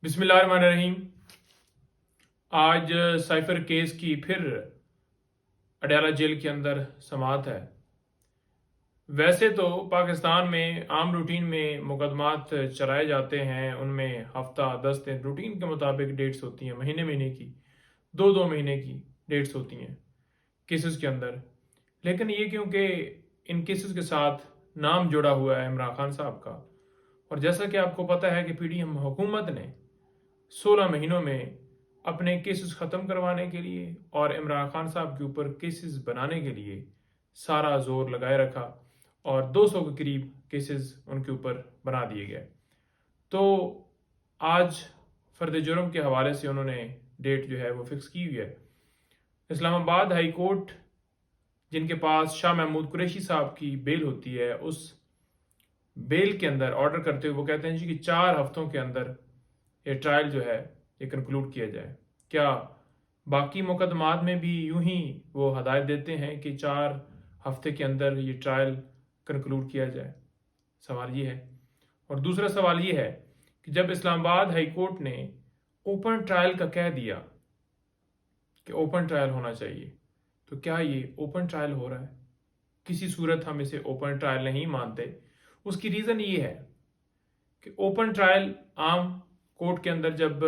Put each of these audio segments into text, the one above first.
बिस्मिल्लाहिर्रहमानिर्रहीम। आज cipher case की फिर अडयाला जेल के अंदर समाअत है। वैसे तो पाकिस्तान में आम रूटीन में मुकदमात चलाए जाते हैं, उनमें हफ्ता 10 दिन रूटीन के मुताबिक डेट्स होती हैं, महीने महीने की, दो दो महीने की डेट्स होती हैं केसेस के अंदर। लेकिन ये क्योंकि इन केसेस के साथ नाम जुड़ा हुआ है इमरान खान साहब का, और जैसा कि आपको पता है कि पीडीएम हुकूमत ने 16 महीनों में अपने केसेस ख़त्म करवाने के लिए और इमरान खान साहब के ऊपर केसेस बनाने के लिए सारा जोर लगाए रखा और 200 के करीब केसेस उनके ऊपर बना दिए गए। तो आज फर्द जुर्म के हवाले से उन्होंने डेट जो है वो फिक्स की हुई है। इस्लामाबाद हाई कोर्ट, जिनके पास शाह महमूद कुरैशी साहब की बेल होती है, उस बेल के अंदर ऑर्डर करते हुए वो कहते हैं जी कि 4 हफ्तों के अंदर ये ट्रायल जो है ये कंक्लूड किया जाए। क्या बाकी मुकदमात में भी यूं ही वो हदायत देते हैं कि 4 हफ्ते के अंदर ये ट्रायल कंक्लूड किया जाए? सवाल ये है। और दूसरा सवाल ये है कि जब इस्लामाबाद हाई कोर्ट ने ओपन ट्रायल का कह दिया कि ओपन ट्रायल होना चाहिए, तो क्या ये ओपन ट्रायल हो रहा है? किसी सूरत हम इसे ओपन ट्रायल नहीं मानते। उसकी रीज़न ये है कि ओपन ट्रायल आम कोर्ट के अंदर जब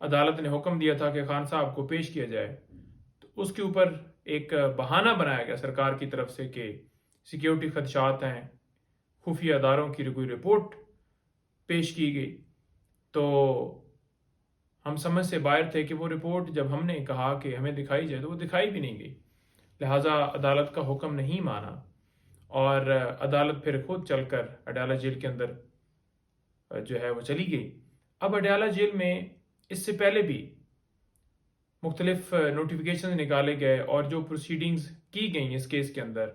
अदालत ने हुक्म दिया था कि खान साहब को पेश किया जाए, तो उसके ऊपर एक बहाना बनाया गया सरकार की तरफ से कि सिक्योरिटी खदशात हैं, खुफिया अदारों की कोई रिपोर्ट पेश की गई। तो हम समझ से बाहर थे कि वो रिपोर्ट जब हमने कहा कि हमें दिखाई जाए तो वो दिखाई भी नहीं गई। लिहाजा अदालत का हुक्म नहीं माना और अदालत फिर खुद चलकर अडयाला जेल के अंदर जो है वो चली गई। अब अडयाला जेल में इससे पहले भी मुख्तलिफ नोटिफिकेशन निकाले गए और जो प्रोसीडिंग्स की गई इस केस के अंदर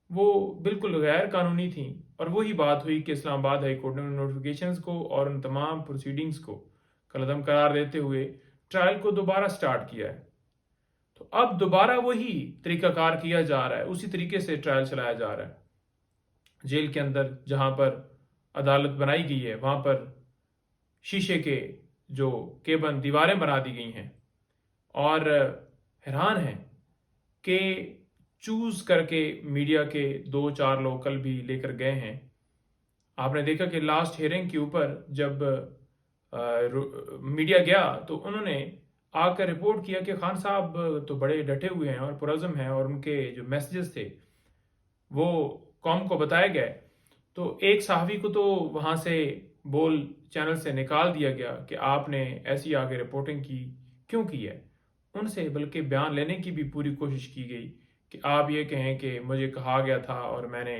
वो बिल्कुल गैर कानूनी थी। और वही बात हुई कि इस्लामाबाद हाई कोर्ट ने उन नोटिफिकेशंस को और उन तमाम प्रोसीडिंग्स को कलअदम करार देते हुए ट्रायल को दोबारा स्टार्ट किया है। तो अब दोबारा वही तरीकाकार किया जा रहा है, उसी तरीके से ट्रायल चलाया जा रहा है। जेल के अंदर जहाँ पर अदालत बनाई गई है वहाँ पर शीशे के जो केबन दीवारें बना दी गई हैं और हैरान हैं कि चूज करके मीडिया के 2-4 लोग कल भी लेकर गए हैं। आपने देखा कि लास्ट हियरिंग के ऊपर जब मीडिया गया तो उन्होंने आकर रिपोर्ट किया कि खान साहब तो बड़े डटे हुए हैं और पुरज़म हैं और उनके जो मैसेजेस थे वो कौम को बताए गए। तो एक सहाफ़ी को तो वहाँ से बोल चैनल से निकाल दिया गया कि आपने ऐसी आगे रिपोर्टिंग की क्यों की है। उनसे बल्कि बयान लेने की भी पूरी कोशिश की गई कि आप ये कहें कि मुझे कहा गया था और मैंने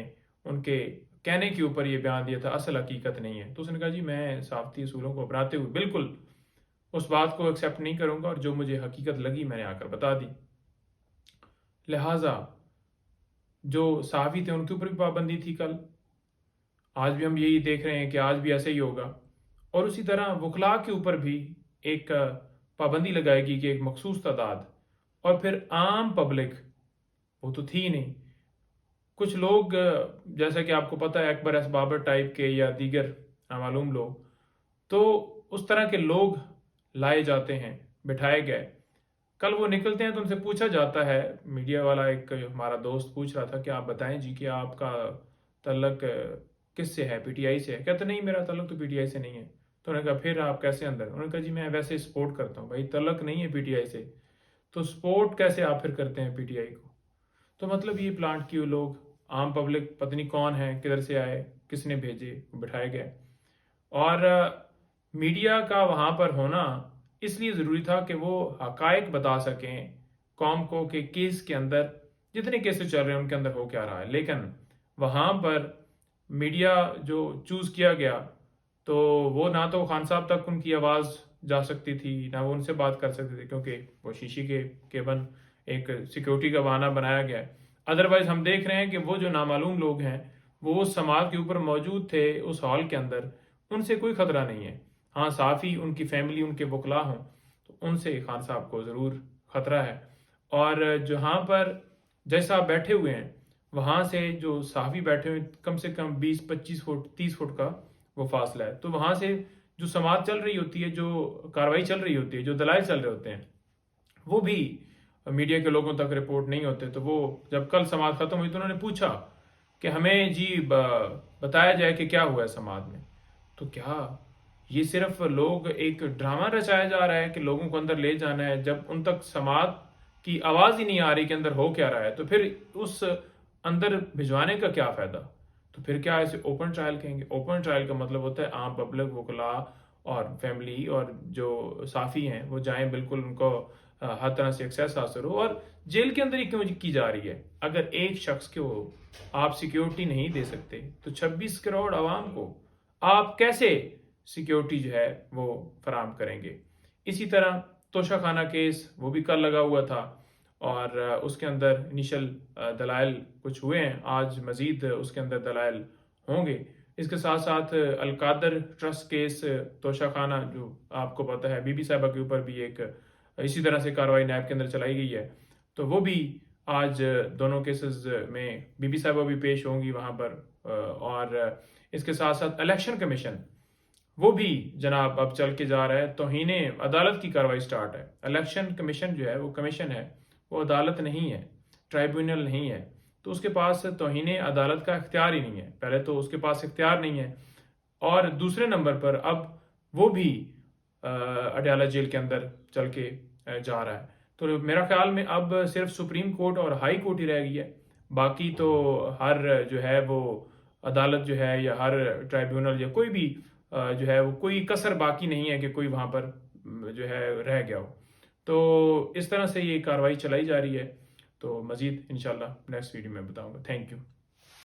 उनके कहने के ऊपर ये बयान दिया था, असल हकीकत नहीं है। तो उसने कहा जी मैं सहाफ़ती असूलों को अपनाते हुए बिल्कुल उस बात को एक्सेप्ट नहीं करूँगा और जो मुझे हकीकत लगी मैंने आकर बता दी। लिहाजा जो सहाफ़ी थे उनके ऊपर भी पाबंदी थी कल, आज भी हम यही देख रहे हैं कि आज भी ऐसे ही होगा। और उसी तरह वकला के ऊपर भी एक पाबंदी लगाएगी कि एक मखसूस तादाद, और फिर आम पब्लिक वो तो थी नहीं। कुछ लोग जैसा कि आपको पता है अकबर एस बाबर टाइप के या दीगर नामालूम लोग, तो उस तरह के लोग लाए जाते हैं, बिठाए गए। कल वो निकलते हैं तो उनसे पूछा जाता है, मीडिया वाला एक हमारा दोस्त पूछ रहा था कि आप बताएं जी कि आपका तल्लक किससे है, पीटीआई से है? कहते नहीं मेरा तल्लक तो पीटीआई से नहीं है। तो उन्होंने कहा फिर आप कैसे अंदर? उन्होंने कहा जी मैं वैसे सपोर्ट करता हूँ। भाई तल्लक नहीं है पीटीआई से तो सपोर्ट कैसे आप फिर करते हैं पीटीआई को? तो मतलब ये प्लांट किए लोग, आम पब्लिक पता नहीं कौन है, किधर से आए, किसने भेजे, बिठाए गए। और मीडिया का वहाँ पर होना इसलिए ज़रूरी था कि वो हकायक बता सकें कौम को कि केस के अंदर जितने केसेस चल रहे हैं उनके अंदर हो क्या रहा है। लेकिन वहाँ पर मीडिया जो चूज़ किया गया तो वो ना तो खान साहब तक उनकी आवाज़ जा सकती थी, ना वो उनसे बात कर सकते थे, क्योंकि वो शीशी के केबन एक सिक्योरिटी का बहाना बनाया गया है। अदरवाइज हम देख रहे हैं कि वो जो नामालूम लोग हैं वो उस समाज के ऊपर मौजूद थे उस हॉल के अंदर, उनसे कोई खतरा नहीं है। हाँ साफ़ी उनकी फैमिली उनके वकला हों तो उनसे खान साहब को ज़रूर ख़तरा है। और जहाँ पर जज साहब बैठे हुए हैं वहाँ से जो सहाफ़ी बैठे हुए कम से कम 20-25 फुट 30 फुट का वो फासला है। तो वहाँ से جو سماعت چل رہی ہوتی ہے، جو کاروائی چل رہی ہوتی ہے، جو دلائل چل رہے ہوتے ہیں، وہ بھی میڈیا کے لوگوں تک رپورٹ نہیں ہوتے. تو وہ جب کل سماعت ختم ہوئی تو انہوں نے پوچھا کہ ہمیں جی بتایا جائے کہ کیا ہوا ہے سماعت میں. تو کیا یہ صرف لوگ ایک ڈرامہ رچایا جا رہا ہے کہ لوگوں کو اندر لے جانا ہے، جب ان تک سماعت کی آواز ہی نہیں آ رہی کہ اندر ہو کیا رہا ہے، تو پھر اس اندر بھجوانے کا کیا فائدہ؟ تو پھر کیا اسے اوپن ٹرائل کہیں گے؟ اوپن ٹرائل کا مطلب ہوتا ہے عام پبلک، وکلاء اور فیملی اور جو صحافی ہیں وہ جائیں، بالکل ان کو ہر طرح سے ایکسیس حاصل ہو. اور جیل کے اندر ہی کیوں کی جا رہی ہے؟ اگر ایک شخص کو آپ سیکیورٹی نہیں دے سکتے تو 26 کروڑ عوام کو آپ کیسے سیکیورٹی جو ہے وہ فراہم کریں گے؟ اسی طرح توشہ خانہ کیس وہ بھی کل لگا ہوا تھا اور اس کے اندر انیشل دلائل کچھ ہوئے ہیں، آج مزید اس کے اندر دلائل ہوں گے. اس کے ساتھ ساتھ القادر ٹرسٹ کیس توشہ خانہ جو آپ کو پتہ ہے، بی بی صاحبہ کے اوپر بھی ایک اسی طرح سے کارروائی نیب کے اندر چلائی گئی ہے. تو وہ بھی آج دونوں کیسز میں بی بی صاحبہ بھی پیش ہوں گی وہاں پر. اور اس کے ساتھ ساتھ الیکشن کمیشن وہ بھی جناب اب چل کے جا رہا ہے، توہین عدالت کی کارروائی سٹارٹ ہے. الیکشن کمیشن جو ہے وہ کمیشن ہے، وہ عدالت نہیں ہے، ٹرائبیونل نہیں ہے. تو اس کے پاس توہین عدالت کا اختیار ہی نہیں ہے. پہلے تو اس کے پاس اختیار نہیں ہے، اور دوسرے نمبر پر اب وہ بھی اڈیالہ جیل کے اندر چل کے جا رہا ہے. تو میرا خیال میں اب صرف سپریم کورٹ اور ہائی کورٹ ہی رہ گئی ہے. باقی تو ہر جو ہے وہ عدالت جو ہے یا ہر ٹرائبیونل یا کوئی بھی جو ہے وہ کوئی کسر باقی نہیں ہے کہ کوئی وہاں پر جو ہے رہ گیا ہو. تو اس طرح سے یہ کارروائی چلائی جا رہی ہے. تو مزید انشاءاللہ نیکسٹ ویڈیو میں بتاؤں گا. Thank you.